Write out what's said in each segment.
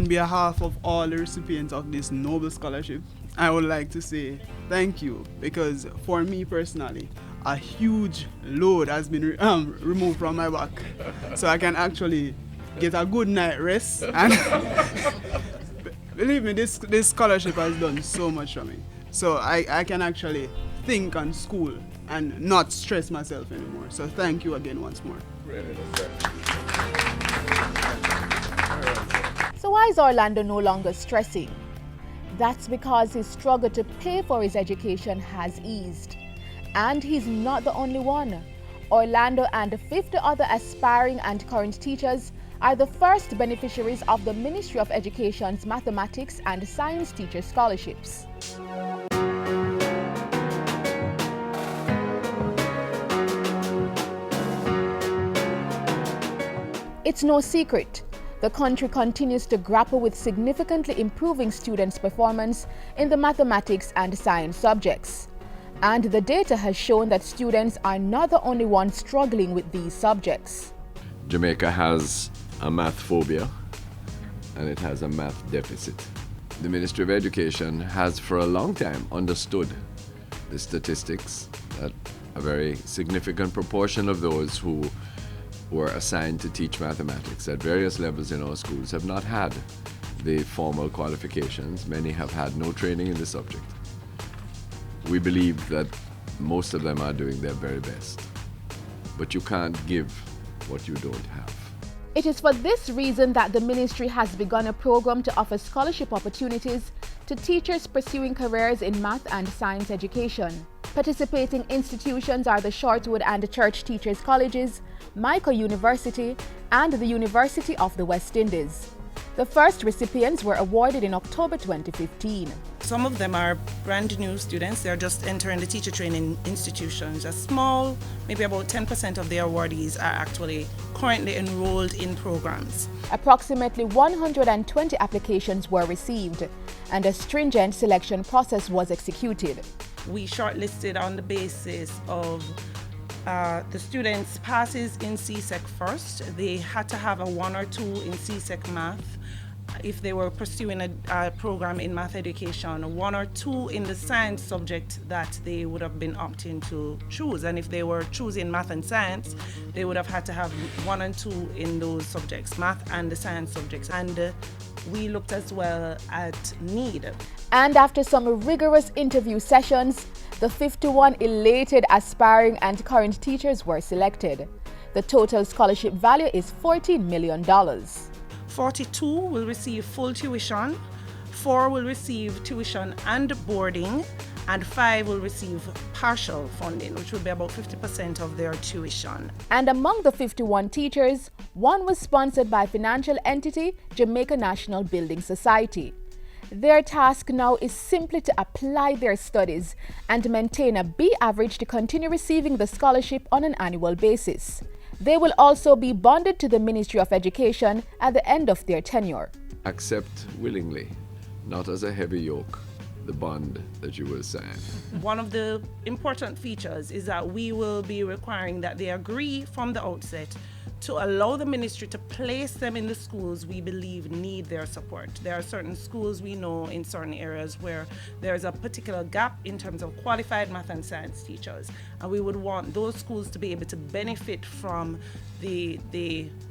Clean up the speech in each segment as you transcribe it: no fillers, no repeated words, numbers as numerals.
on behalf of all the recipients of this noble scholarship, I would like to say thank you, because for me personally, a huge load has been removed from my back, so I can actually get a good night rest. And believe me, this scholarship has done so much for me. So I can actually think on school and not stress myself anymore. So thank you again once more. So why is Orlando no longer stressing? That's because his struggle to pay for his education has eased. And he's not the only one. Orlando and 50 other aspiring and current teachers are the first beneficiaries of the Ministry of Education's Mathematics and Science Teacher Scholarships. It's no secret. The country continues to grapple with significantly improving students' performance in the mathematics and science subjects. And the data has shown that students are not the only ones struggling with these subjects. Jamaica has a math phobia and it has a math deficit. The Ministry of Education has for a long time understood the statistics that a very significant proportion of those who were assigned to teach mathematics at various levels in our schools have not had the formal qualifications. Many have had no training in the subject. We believe that most of them are doing their very best, but you can't give what you don't have. It is for this reason that the ministry has begun a program to offer scholarship opportunities to teachers pursuing careers in math and science education. Participating institutions are the Shortwood and Church Teachers Colleges, Jamaica University, and the University of the West Indies. The first recipients were awarded in October 2015. Some of them are brand new students. They're just entering the teacher training institutions. A small, maybe about 10% of the awardees are actually currently enrolled in programs. Approximately 120 applications were received, and a stringent selection process was executed. We shortlisted on the basis of the students' passes in CSEC first. They had to have a 1 or 2 in CSEC math. If they were pursuing a program in math education, 1 or 2 in the science subject that they would have been opting to choose. And if they were choosing math and science, they would have had to have 1 and 2 in those subjects, math and the science subjects. And we looked as well at need. And after some rigorous interview sessions, the 51 elated aspiring and current teachers were selected. The total scholarship value is $14 million. 42 will receive full tuition, 4 will receive tuition and boarding, and 5 will receive partial funding, which will be about 50% of their tuition. And among the 51 teachers, 1 was sponsored by financial entity Jamaica National Building Society. Their task now is simply to apply their studies and maintain a B average to continue receiving the scholarship on an annual basis. They will also be bonded to the Ministry of Education at the end of their tenure. Accept willingly, not as a heavy yoke, the bond that you will sign. One of the important features is that we will be requiring that they agree from the outset to allow the ministry to place them in the schools we believe need their support. There are certain schools we know in certain areas where there's a particular gap in terms of qualified math and science teachers, and we would want those schools to be able to benefit from the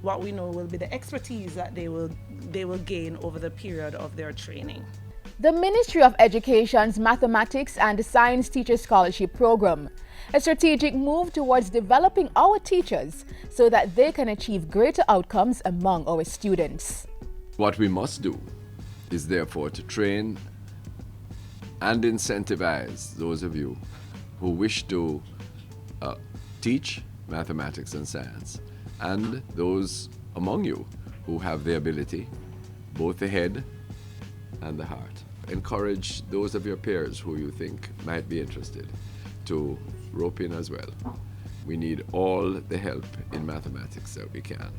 what we know will be the expertise that they will gain over the period of their training. The Ministry of Education's Mathematics and Science Teacher Scholarship Program, a strategic move towards developing our teachers so that they can achieve greater outcomes among our students. What we must do is therefore to train and incentivize those of you who wish to teach mathematics and science, and those among you who have the ability, both the head and the heart. Encourage those of your peers who you think might be interested to rope in as well. We need all the help in mathematics that we can.